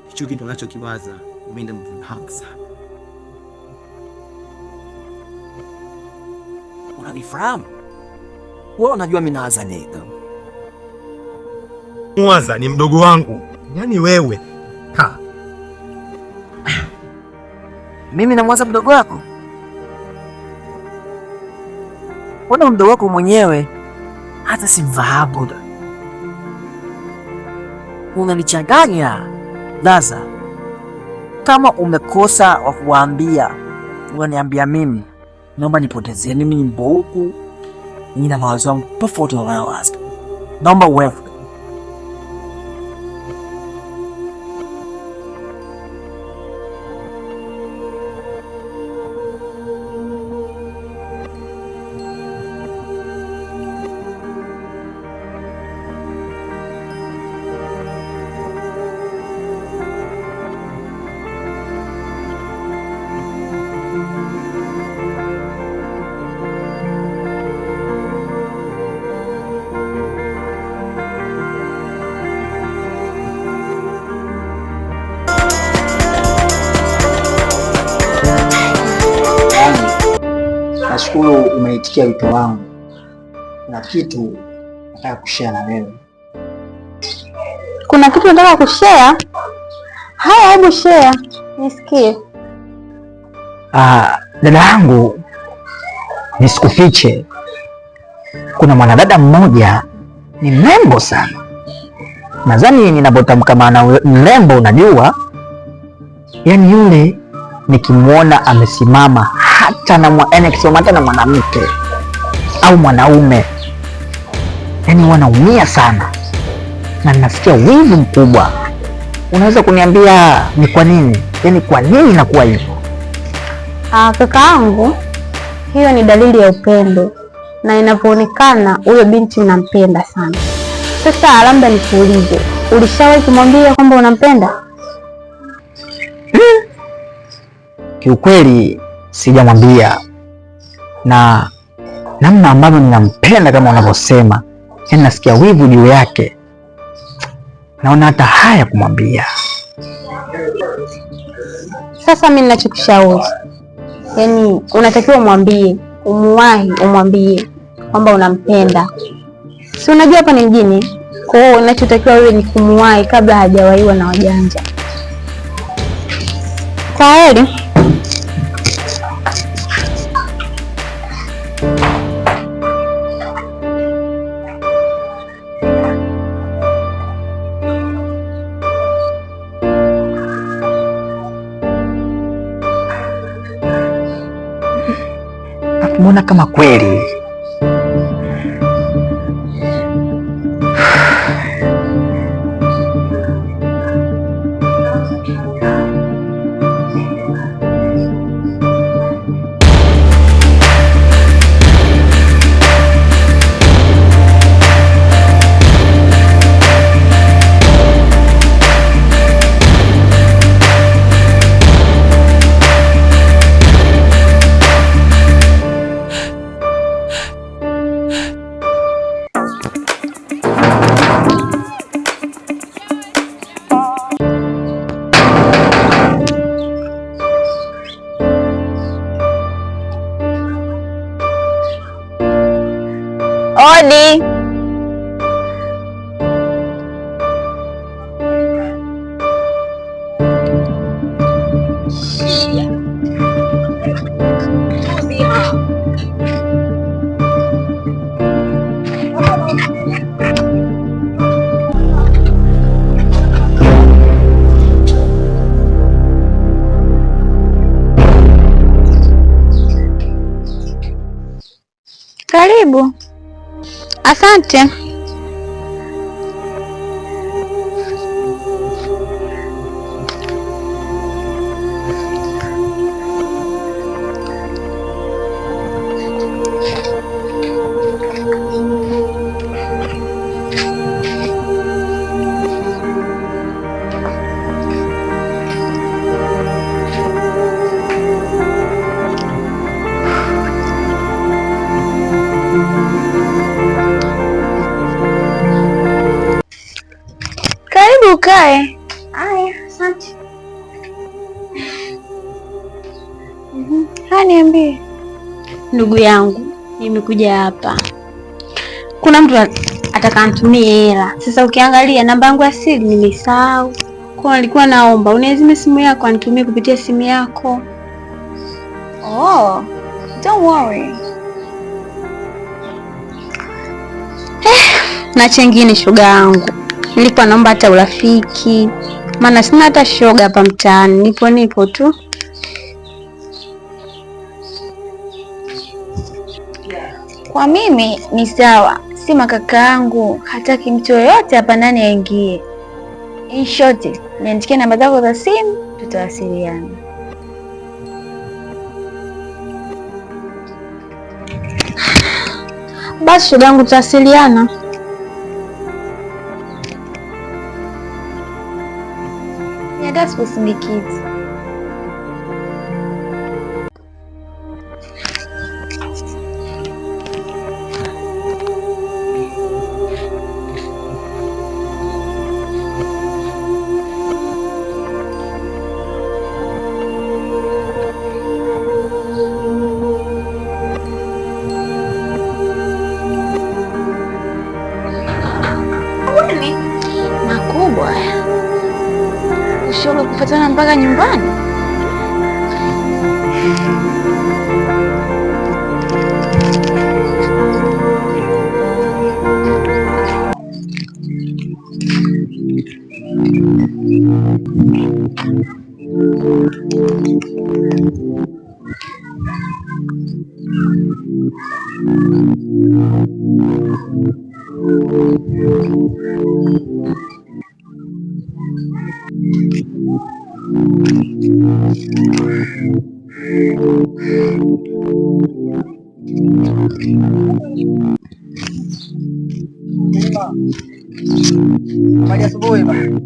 Hicho kitu unachokiwaza umeenda mbali sana. Unanifahamu? Wewe unajua mimi nawaza nini? Mwaza ni mdogo wangu. Yaani wewe. Ha. Mimi namwaza mdogo wako? Mbona mdogo wako mwenyewe hata simfahamu? Unanichanganya. Laza, kama umekosa wa kuambia, unaniambia mimi. Naomba nipotezee mimi mboku. Nina mawazo yangu tofauti na unayowaza. Naomba wewe. Nashukuru umeitikia wito wangu. Kuna kitu nataka kushare na wewe. Kuna kitu nataka kushare? Haya, hebu share nisikie. Dada yangu, nisikufiche, kuna mwanadada mmoja ni mrembo sana. Nadhani ninapotamka maana mrembo unajua. Yaani yule nikimwona amesimama hata na mwanamke au mwanaume, yaani wanaumia sana na nasikia wivu mkubwa. Unaweza kuniambia ni kwa nini? Yaani kwa nini inakuwa hivyo? Kaka yangu, hiyo ni dalili ya upendo na inavyoonekana huyo binti unampenda sana. Sasa labda nikuulize, ulishawahi kumwambia kwamba unampenda? Kiukweli sijamwambia, na namna ambavyo ninampenda kama unavyosema, yaani nasikia wivu juu yake, naona hata haya kumwambia. Sasa mimi ninachokushauri, yaani unatakiwa umwambie kwamba unampenda. Si unajua hapa ni mjini, kwa hiyo unachotakiwa wewe ni kumwahi kabla hajawaiwa na wajanja. Kwaheri. Mbona kama kweli Odi. Karibu. Asante. Ukae. Aya, asante. Haya, niambie. Ndugu yangu, nimekuja hapa, kuna mtu atakanitumie hela. Sasa ukiangalia namba yangu ya siri nimesahau, kwa alikuwa naomba unaweza simu yako anitumie kupitia simu yako. Oh, don't worry. Na chengine shoga yangu, nilikuwa naomba hata urafiki, maana sina hata shoga hapa mtaani, nipo tu. Kwa mimi ni sawa, si makaka yangu hataki mtu yoyote hapa ndani aingie. In short, niandikie namba zako za simu, tutawasiliana. Basi shoga yangu, tutawasiliana. Nienda sikusindikizi. Makubwa ushoga kufatana mpaka nyumbani. Habari asubuhi bwana.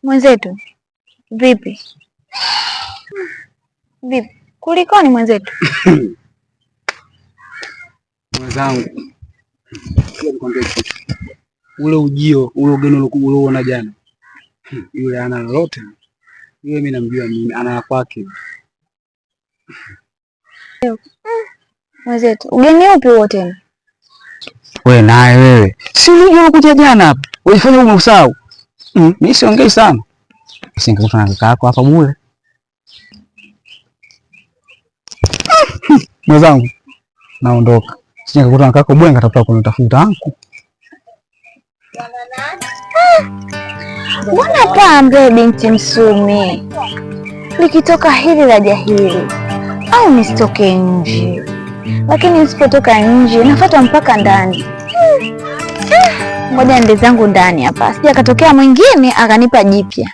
Mwenzetu, vipi? Vipi? Kulikoni mwenzetu? Mwenzangu, ule ujio ule ugeni ulioona jana, yule ana lolote yule, mimi namjua, mimi ana kwake. Mwenzetu, ugeni upi huo tena? Wewe naye wewe, si unajua unakuja jana hapa ulifanya umesahau? Mimi siongei sana, singekutana na kaka yako hapa bure. Mwenzangu, naondoka, singekutana na kaka bure, ngatafuta kunitafuta anku. Mbona pambe binti Msumi, likitoka hili la jahili au nisitoke nje? Lakini nisipotoka nje nafuata mpaka ndani. Ngoja nende zangu ndani hapa, sija katokea mwingine akanipa jipya.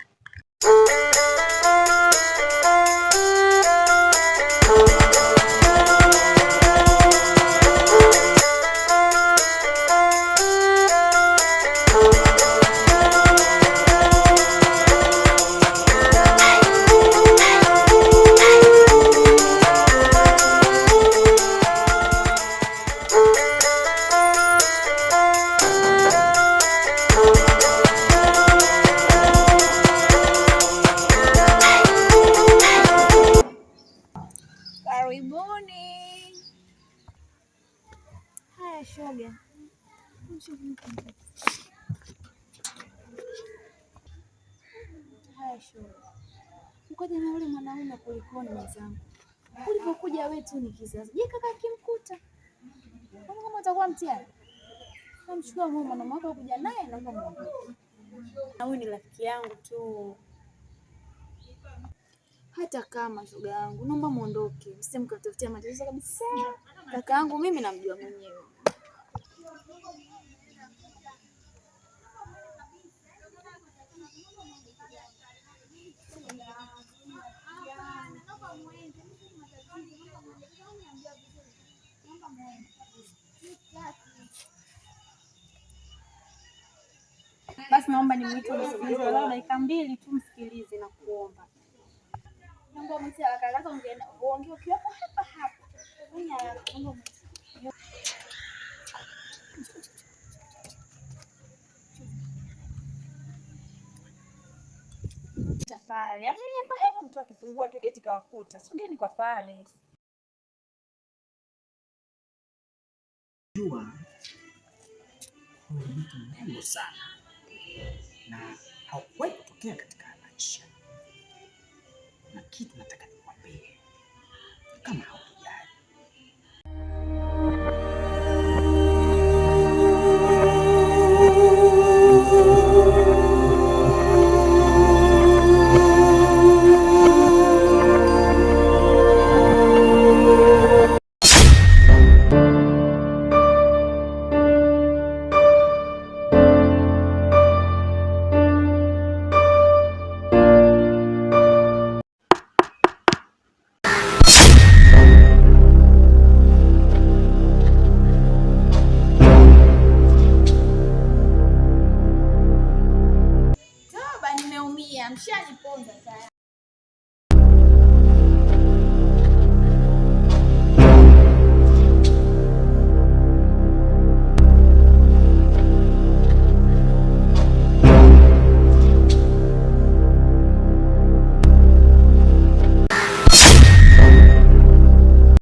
Shoga. Haya shoga. Ukoje na yule mwanaume kulikoni mwenzangu? Ulipokuja wewe tu ni kizazi. Je, kaka akimkuta? Kama utakuwa mtihani. Namchukua mama na mama kuja naye na mama. Na huyu ni rafiki yangu tu. Hata kama shoga yangu, naomba muondoke. Msimkatafutia matatizo kabisa. Kaka yangu mimi namjua mwenyewe. Basi naomba nimuite msikilize leo dakika 2 tu, msikilize na kuomba. Naomba mwite haraka ongea ukiwa hapa hapa. Tafadhali. Yaani hapa mtu akifungua tu geti kawakuta. Sogeni kwa pale. Jua ni mtu mrembo sana na haukuwahi kutokea katika maisha, na kitu nataka nikwambie kama haukujali. Nimeumia, mshaniponza tayari.